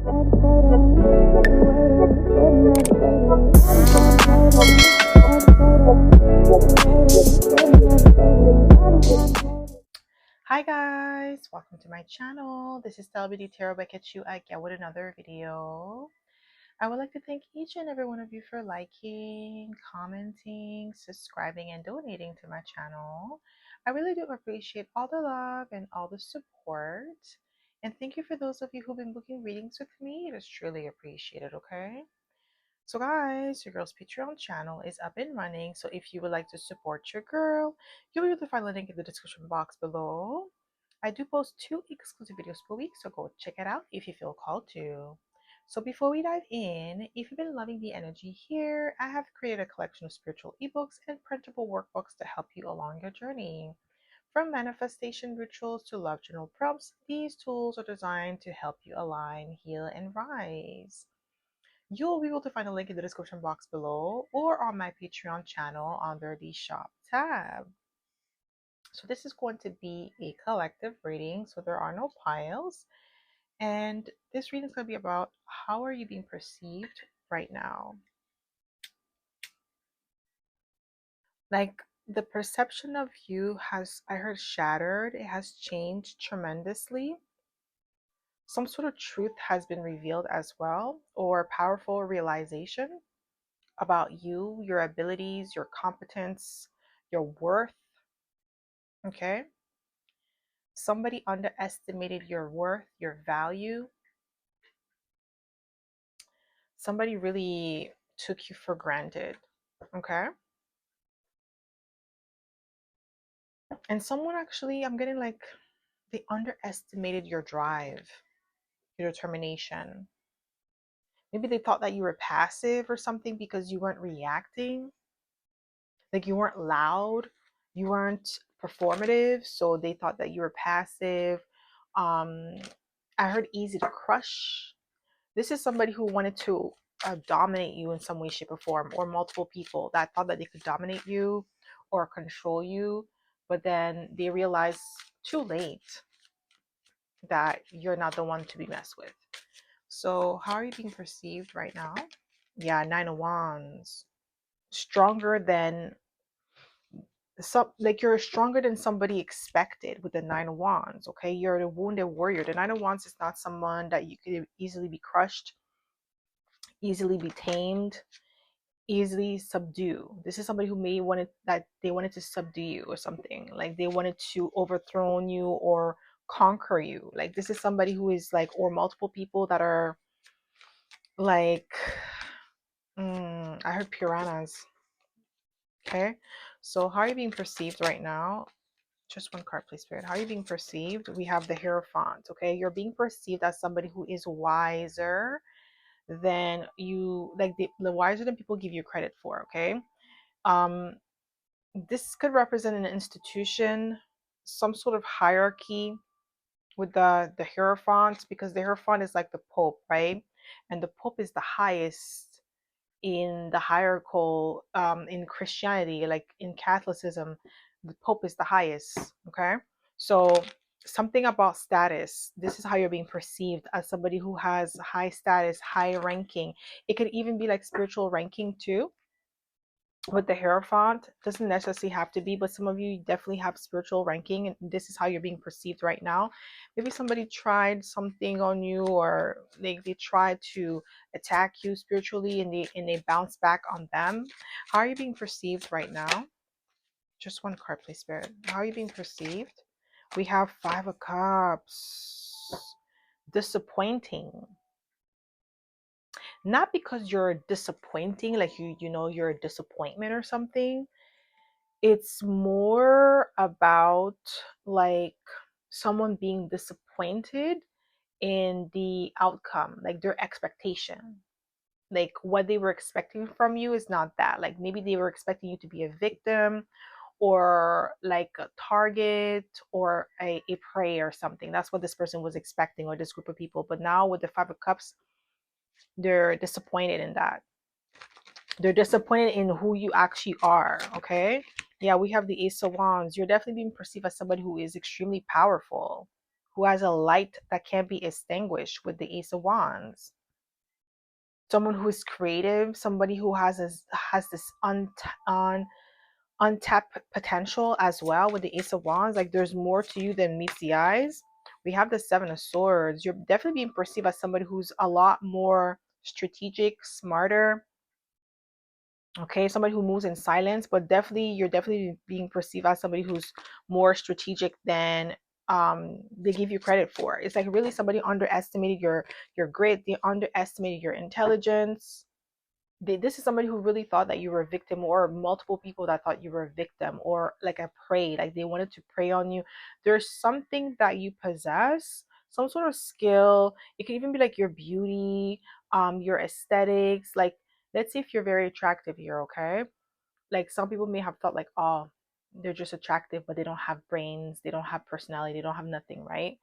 Hi guys, welcome to my channel. This is Telby Tarot back at you again with another video. I would like to thank each and every one of you for liking, commenting, subscribing, and donating to my channel. I really do appreciate all the love and all the support. And thank you for those of you who've been booking readings with me. It is truly appreciated, okay? So guys, your girl's Patreon channel is up and running. So if you would like to support your girl, you'll be able to find the link in the description box below. I do post 2 exclusive videos per week, so go check it out if you feel called to. So before we dive in, if you've been loving the energy here, I have created a collection of spiritual ebooks and printable workbooks to help you along your journey. From manifestation rituals to love journal prompts, these tools are designed to help you align, heal, and rise. You'll be able to find a link in the description box below or on my Patreon channel under the shop tab. So this is going to be a collective reading, so there are no piles. And this reading is going to be about how are you being perceived right now? Like the perception of you has, I heard, shattered. It has changed tremendously. Some sort of truth has been revealed as well, or powerful realization about you, your abilities, your competence, your worth. Okay. Somebody underestimated your worth, your value. Somebody really took you for granted. Okay. And someone actually, I'm getting like, they underestimated your drive, your determination. Maybe they thought that you were passive or something because you weren't reacting. Like you weren't loud, you weren't performative, so they thought that you were passive. um I heard easy to crush. This is somebody who wanted to dominate you in some way, shape, or form, or multiple people that thought that they could dominate you or control you, but then they realized too late that you're not the one to be messed with. So how are you being perceived right now? Yeah, 9 of Wands. Stronger than some, like you're stronger than somebody expected with the 9 of Wands. Okay, you're the wounded warrior. The 9 of Wands is not someone that you could easily be crushed, easily be tamed, easily subdue. This is somebody who may wanted that they wanted to subdue you or something, like they wanted to overthrow you or conquer you. Like this is somebody who is like, or multiple people that are like, I heard piranhas. Okay, so how are you being perceived right now? Just one card, please, Spirit. How are you being perceived? We have the Hierophant. Okay, you're being perceived as somebody who is wiser than you, like the wiser than people give you credit for. Okay, um this could represent an institution, some sort of hierarchy with the Hierophant, because the Hierophant is like the Pope, right? And the Pope is the highest in the hierarchical, in Christianity, like in Catholicism, the Pope is the highest. Okay, so something about status. This is how you're being perceived, as somebody who has high status, high ranking. It could even be like spiritual ranking too. With the Hierophant, doesn't necessarily have to be, but some of you definitely have spiritual ranking, and this is how you're being perceived right now. Maybe somebody tried something on you, or they tried to attack you spiritually, and they bounce back on them. How are you being perceived right now? Just one card, please, Spirit. How are you being perceived? We have 5 of Cups. Disappointing. Not because you're disappointing, like you know you're a disappointment or something. It's more about like someone being disappointed in the outcome, like their expectation. Like what they were expecting from you is not that. Like maybe they were expecting you to be a victim, or like a target, or a prey or something. That's what this person was expecting, or this group of people. But now with the 5 of Cups, they're disappointed in that. They're disappointed in who you actually are. Okay, yeah, we have the Ace of Wands. You're definitely being perceived as somebody who is extremely powerful, who has a light that can't be extinguished with the Ace of Wands. Someone who is creative, somebody who has this untapped potential as well with the Ace of Wands. Like there's more to you than meets the eyes. We have the Seven of Swords. You're definitely being perceived as somebody who's a lot more strategic, smarter. Okay, somebody who moves in silence, but definitely you're definitely being perceived as somebody who's more strategic than they give you credit for. It's like really somebody underestimated your grit, they underestimated your intelligence. This is somebody who really thought that you were a victim, or multiple people that thought you were a victim, or like a prey, like they wanted to prey on you. There's something that you possess, some sort of skill. It could even be like your beauty, your aesthetics. Like, let's see if you're very attractive here, okay? Like some people may have thought like, oh, they're just attractive, but they don't have brains, they don't have personality, they don't have nothing, right?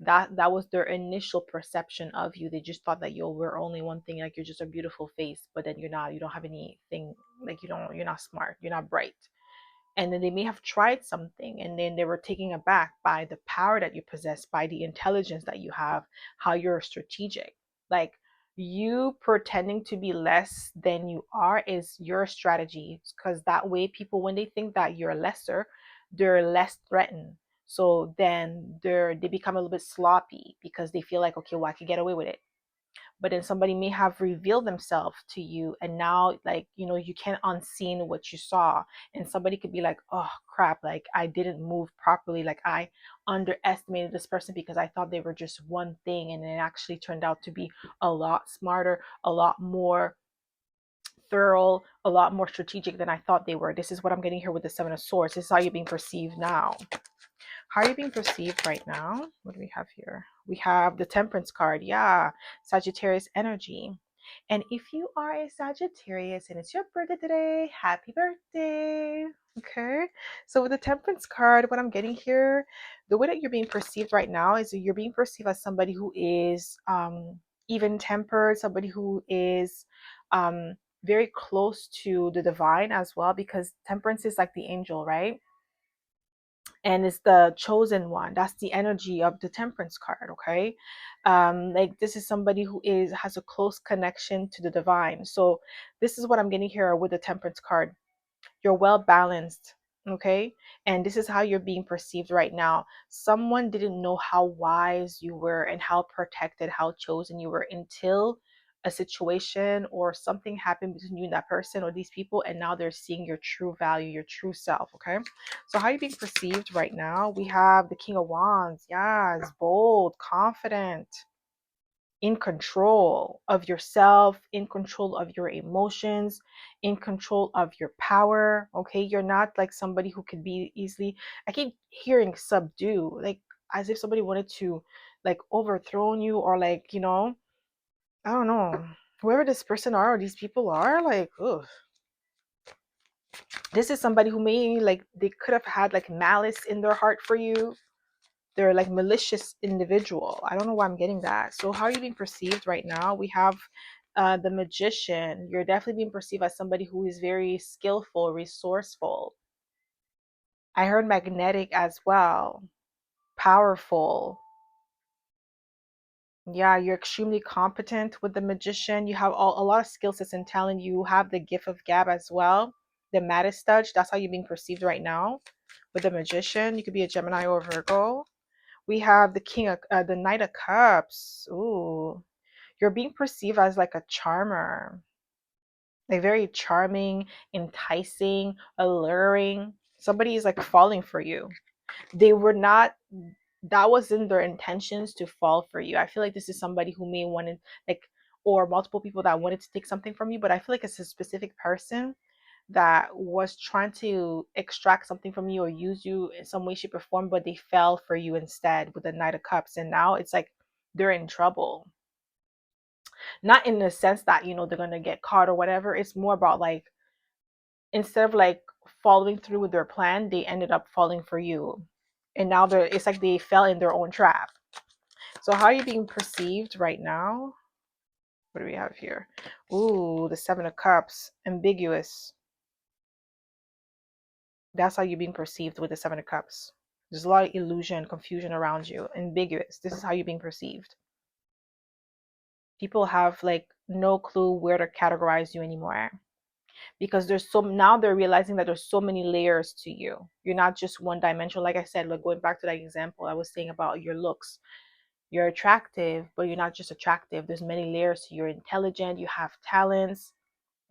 That was their initial perception of you. They just thought that you were only one thing, like you're just a beautiful face, but then you're not, you don't have anything, like you're not smart, you're not bright. And then they may have tried something and then they were taken aback by the power that you possess, by the intelligence that you have, how you're strategic. Like you pretending to be less than you are is your strategy, because that way people, when they think that you're lesser, they're less threatened. So then they become a little bit sloppy because they feel like, okay, well, I could get away with it. But then somebody may have revealed themselves to you, and now, like, you can't unseen what you saw. And somebody could be like, oh crap, like I didn't move properly, like I underestimated this person because I thought they were just one thing, and it actually turned out to be a lot smarter, a lot more thorough, a lot more strategic than I thought they were. This is what I'm getting here with the Seven of Swords. This is how you're being perceived now. How are you being perceived right now? What do we have here? We have the Temperance card. Yeah, Sagittarius energy. And if you are a Sagittarius and it's your birthday today, happy birthday. Okay. So with the Temperance card, what I'm getting here, the way that you're being perceived right now is you're being perceived as somebody who is even tempered, somebody who is very close to the divine as well, because Temperance is like the angel, right? And it's the chosen one. That's the energy of the Temperance card. Okay, like this is somebody who has a close connection to the divine. So this is what I'm getting here with the Temperance card. You're well balanced. Okay, and this is how you're being perceived right now. Someone didn't know how wise you were and how protected, how chosen you were, until a situation or something happened between you and that person or these people, and now they're seeing your true value, your true self. Okay, so how are you being perceived right now? We have the King of Wands. Yes, bold, confident, in control of yourself, in control of your emotions, in control of your power. Okay, you're not like somebody who could be easily, I keep hearing subdue, like as if somebody wanted to like overthrow you, or like, I don't know, whoever this person are or these people are, like, ugh. This is somebody who may, like, they could have had like malice in their heart for you. They're like malicious individual. I don't know why I'm getting that. So how are you being perceived right now? We have the Magician. You're definitely being perceived as somebody who is very skillful, resourceful. I heard magnetic as well. Powerful. Yeah, you're extremely competent with the Magician. You have a lot of skill sets and talent. You have the gift of gab as well. The Maddest touch. That's how you're being perceived right now with the Magician. You could be a Gemini or Virgo. We have the Knight of Cups. Ooh, you're being perceived as like a charmer, like very charming, enticing, alluring. Somebody is like falling for you. They were not, that wasn't their intentions to fall for you. I feel like this is somebody who may wanted, like, or multiple people that wanted to take something from you, but I feel like it's a specific person that was trying to extract something from you or use you in some way, shape, or form, but they fell for you instead with the Knight of Cups. And now it's like they're in trouble. Not in the sense that, they're going to get caught or whatever. It's more about like, instead of like following through with their plan, they ended up falling for you. And now it's like they fell in their own trap. So how are you being perceived right now? What do we have here? Ooh, the Seven of Cups, ambiguous. That's how you're being perceived with the Seven of Cups. There's a lot of illusion, confusion around you, ambiguous. This is how you're being perceived. People have like no clue where to categorize you anymore, because there's so, now they're realizing that there's so many layers to you. You're not just one dimensional. Like I said, like going back to that example I was saying about your looks, you're attractive, but you're not just attractive. There's many layers to you. You're intelligent, you have talents,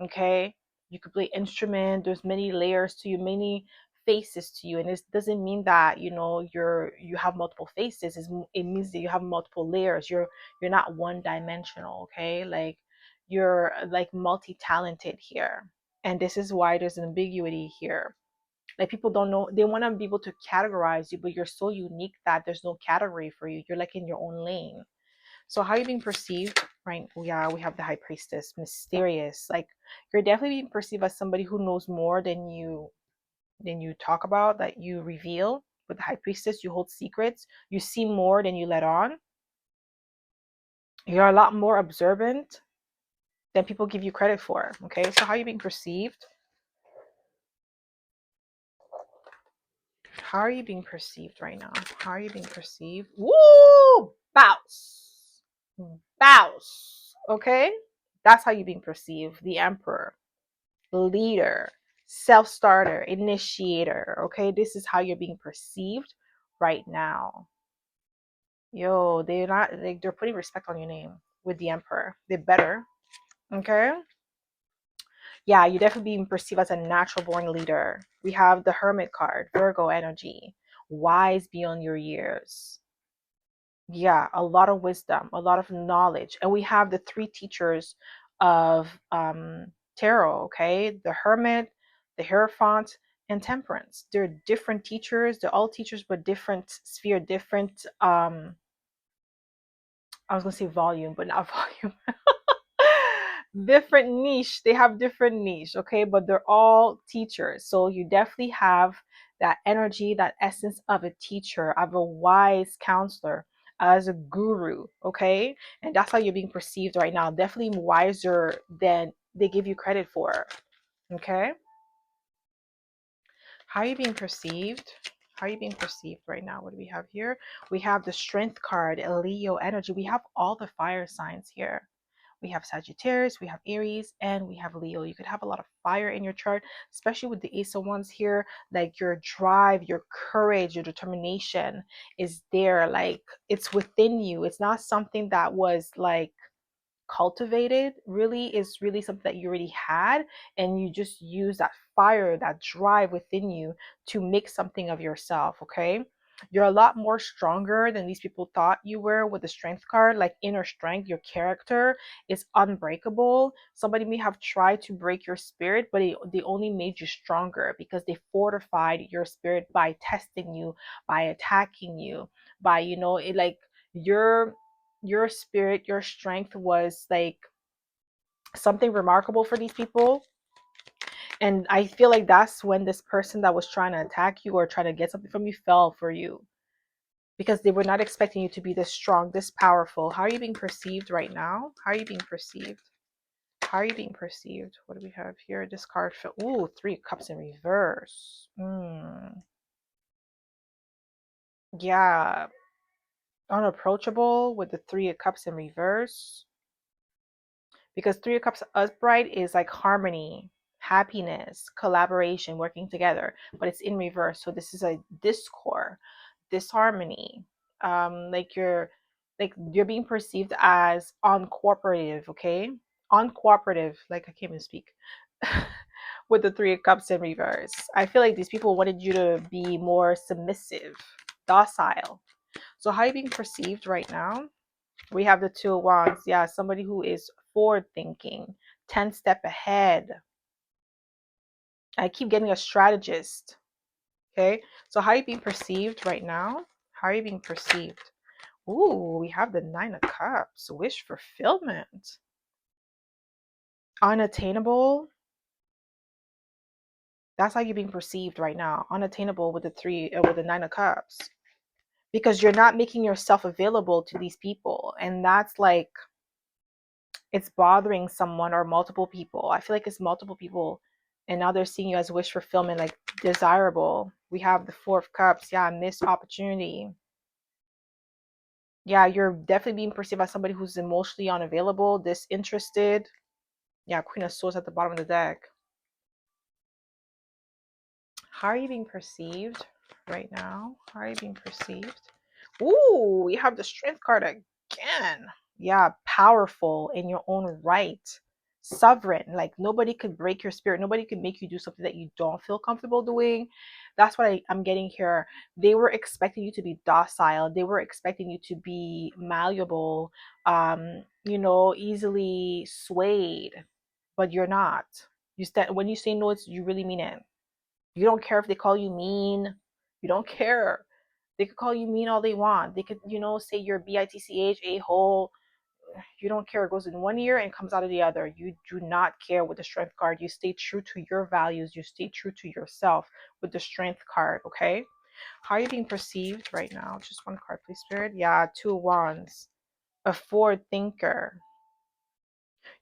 okay? You could play instrument. There's many layers to you, many faces to you. And it doesn't mean that, you know, you have multiple faces. It means that you have multiple layers. You're not one dimensional, okay? Like you're like multi-talented here. And this is why there's an ambiguity here. Like people don't know, they want to be able to categorize you, but you're so unique that there's no category for you. You're like in your own lane. So how are you being perceived? Right? Yeah, we have the high priestess, mysterious. Like you're definitely being perceived as somebody who knows more than you talk about, that you reveal. With the high priestess, you hold secrets. You see more than you let on. You're a lot more observant than people give you credit for. Okay, so how are you being perceived? How are you being perceived right now? How are you being perceived? Woo! Bounce. Bounce. Okay? That's how you're being perceived. The emperor, leader, self-starter, initiator. Okay? This is how you're being perceived right now. Yo, they're not like, they're putting respect on your name with the emperor. They better. Okay? Yeah, you're definitely being perceived as a natural born leader. We have the hermit card, Virgo energy, wise beyond your years. Yeah, a lot of wisdom, a lot of knowledge. And we have the three teachers of tarot, okay? The hermit, the hierophant, and temperance. They're different teachers. They're all teachers, but different sphere, different I was gonna say volume, but not volume. Different niche. They have different niche, okay? But they're all teachers. So you definitely have that energy, that essence of a teacher, of a wise counselor, as a guru, okay? And that's how you're being perceived right now. Definitely wiser than they give you credit for, okay? How are you being perceived? How are you being perceived right now? What do we have here? We have the strength card, a Leo energy. We have all the fire signs here. We have Sagittarius, we have Aries, and we have Leo. You could have a lot of fire in your chart, especially with the Ace of Wands here. Like your drive, your courage, your determination is there. Like it's within you. It's not something that was like cultivated. Really is really something that you already had, and you just use that fire, that drive within you to make something of yourself. Okay, you're a lot more stronger than these people thought you were with the strength card. Like inner strength, your character is unbreakable. Somebody may have tried to break your spirit, but they only made you stronger because they fortified your spirit by testing you, by attacking you, by, you know, it like your spirit, your strength was like something remarkable for these people. And I feel like that's when this person that was trying to attack you or trying to get something from you fell for you, because they were not expecting you to be this strong, this powerful. How are you being perceived right now? How are you being perceived? How are you being perceived? What do we have here? This card fell. Ooh, 3 cups in reverse. Yeah, unapproachable with the 3 of cups in reverse. Because 3 of cups upright is like harmony, happiness, collaboration, working together, but it's in reverse. So this is a discord, disharmony. Like you're being perceived as uncooperative. Okay, uncooperative. Like I can't even speak. With the 3 of cups in reverse, I feel like these people wanted you to be more submissive, docile. So how are you being perceived right now? We have the 2 of wands. Yeah, somebody who is forward thinking, 10 step ahead. I keep getting a strategist. Okay, so how are you being perceived right now? How are you being perceived? Ooh, we have the 9 of cups, wish fulfillment, unattainable. That's how you're being perceived right now, unattainable with with the 9 of cups, because you're not making yourself available to these people, and that's like it's bothering someone or multiple people. I feel like it's multiple people, and now they're seeing you as wish fulfillment. Like desirable. We have the Four of Cups. Yeah, missed opportunity. Yeah, you're definitely being perceived as somebody who's emotionally unavailable, disinterested. Yeah, Queen of Swords at the bottom of the deck. How are you being perceived right now? How are you being perceived? Ooh, we have the Strength card again. Yeah, powerful in your own right. Sovereign. Like nobody could break your spirit. Nobody could make you do something that you don't feel comfortable doing. That's what I'm getting here. They were expecting you to be docile. They were expecting you to be malleable, easily swayed, but you're not. You stand when you say no, you really mean it. You don't care if they call you mean. You don't care. They could call you mean all they want. They could, say you're bitch, a hole. You don't care. It goes in one ear and comes out of the other. You do not care with the strength card. You stay true to your values. You stay true to yourself with the strength card, okay? How are you being perceived right now? Just one card, please, Spirit. Yeah, Two of Wands. A forward thinker.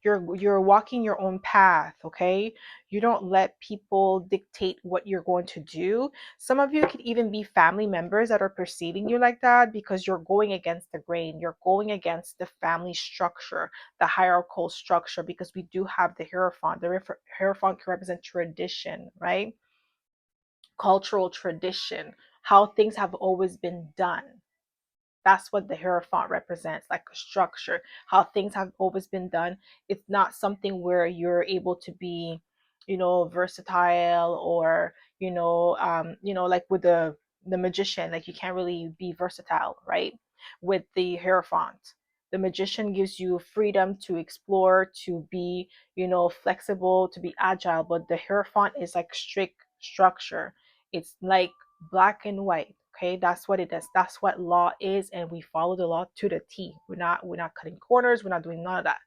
You're walking your own path, okay? You don't let people dictate what you're going to do. Some of you could even be family members that are perceiving you like that because you're going against the grain. You're going against the family structure, the hierarchical structure, because we do have the Hierophant. The Hierophant can represent tradition, right? Cultural tradition, how things have always been done. That's what the Hierophant represents, like a structure, how things have always been done. It's not something where you're able to be, versatile, or like with the magician, like you can't really be versatile, right? With the Hierophant, the magician gives you freedom to explore, to be, flexible, to be agile, but the Hierophant is like strict structure. It's like black and white. Okay, that's what it is. That's what law is, and we follow the law to the T. We're not cutting corners. We're not doing none of that.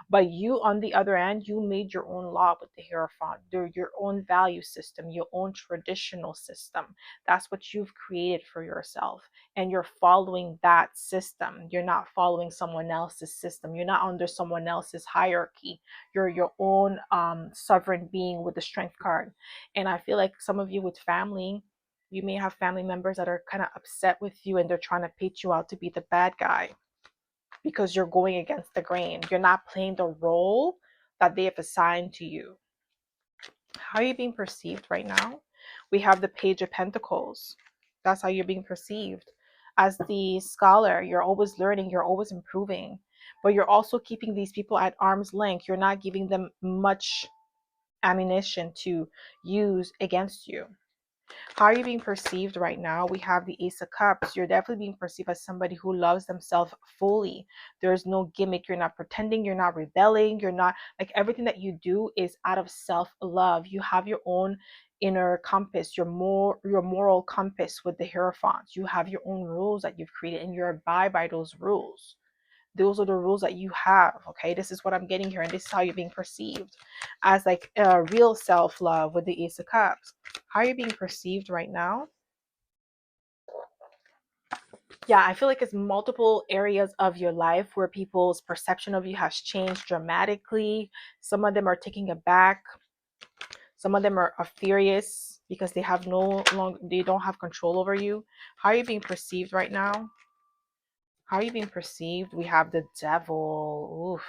But you, on the other end, you made your own law with the Hierophant, your own value system, your own traditional system. That's what you've created for yourself. And you're following that system. You're not following someone else's system. You're not under someone else's hierarchy. You're your own sovereign being with the strength card. And I feel like some of you with family, you may have family members that are kind of upset with you and they're trying to paint you out to be the bad guy because you're going against the grain. You're not playing the role that they have assigned to you. How are you being perceived right now? We have the Page of Pentacles. That's how you're being perceived. As the scholar, you're always learning, you're always improving, but you're also keeping these people at arm's length. You're not giving them much ammunition to use against you. How are you being perceived right now? We have the Ace of Cups. You're definitely being perceived as somebody who loves themselves fully. There's no gimmick. You're not pretending. You're not rebelling. You're not, like, everything that you do is out of self-love. You have your own inner compass, your moral compass with the Hierophant. You have your own rules that you've created, and you abide by those rules. Those are the rules that you have. Okay, this is what I'm getting here, and this is how you're being perceived as, like, real self-love with the Ace of Cups. How are you being perceived right now? Yeah, I feel like it's multiple areas of your life where people's perception of you has changed dramatically. Some of them are taking it back. Some of them are furious because they don't have control over you. How are you being perceived right now? How are you being perceived? We have the Devil. Oof.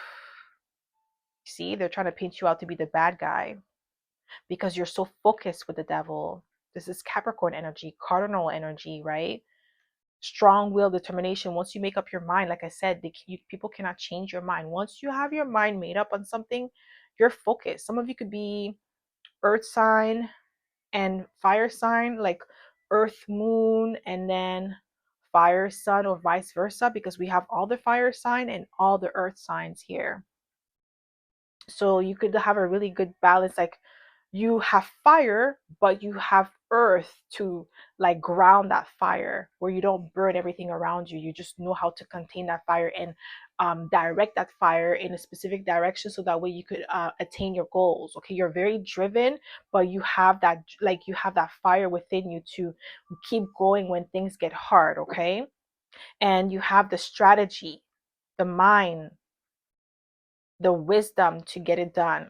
See, they're trying to paint you out to be the bad guy because you're so focused with the Devil. This is Capricorn energy, cardinal energy, right? Strong will, determination. Once you make up your mind, like I said, people cannot change your mind. Once you have your mind made up on something, you're focused. Some of you could be earth sign and fire sign, like earth moon and then fire sun, or vice versa, because we have all the fire sign and all the earth signs here. So you could have a really good balance, like you have fire, but you have earth to, like, ground that fire, where you don't burn everything around you. You just know how to contain that fire and direct that fire in a specific direction, so that way you could attain your goals. Okay, you're very driven, but you have that, like, you have that fire within you to keep going when things get hard. Okay, and you have the strategy, the mind, the wisdom to get it done.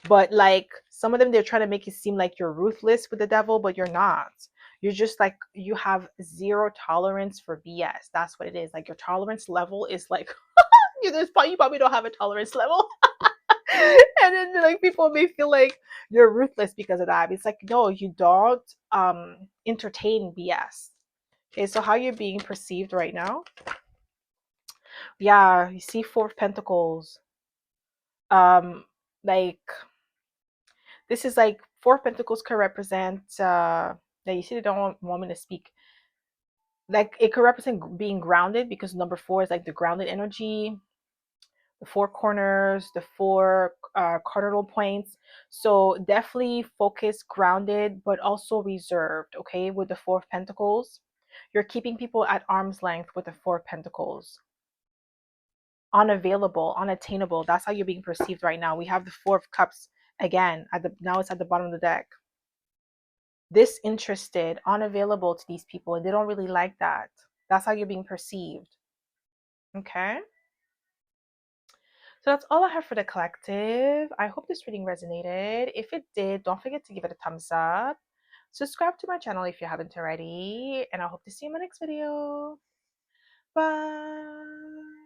But like some of them, they're trying to make it seem like you're ruthless with the devil, but you're not. You're just like, you have zero tolerance for BS. That's what it is. Like your tolerance level is like, you probably don't have a tolerance level. And then like people may feel like you're ruthless because of that. It's like, no, you don't entertain BS. Okay, so how you're being perceived right now? Yeah, you see Four of Pentacles. Um, like this is like Four of Pentacles could represent that you see they don't want me to speak. Like it could represent being grounded because number four is like the grounded energy, the four corners, the four cardinal points. So definitely focused, grounded, but also reserved. Okay, with the Four of Pentacles, you're keeping people at arm's length with the Four of Pentacles. Unavailable, unattainable. That's how you're being perceived right now. We have the Four of Cups again at the now it's at the bottom of the deck. Disinterested, unavailable to these people, and they don't really like that. That's how you're being perceived. Okay. So that's all I have for the collective. I hope this reading resonated. If it did, don't forget to give it a thumbs up. Subscribe to my channel if you haven't already, and I hope to see you in my next video. Bye.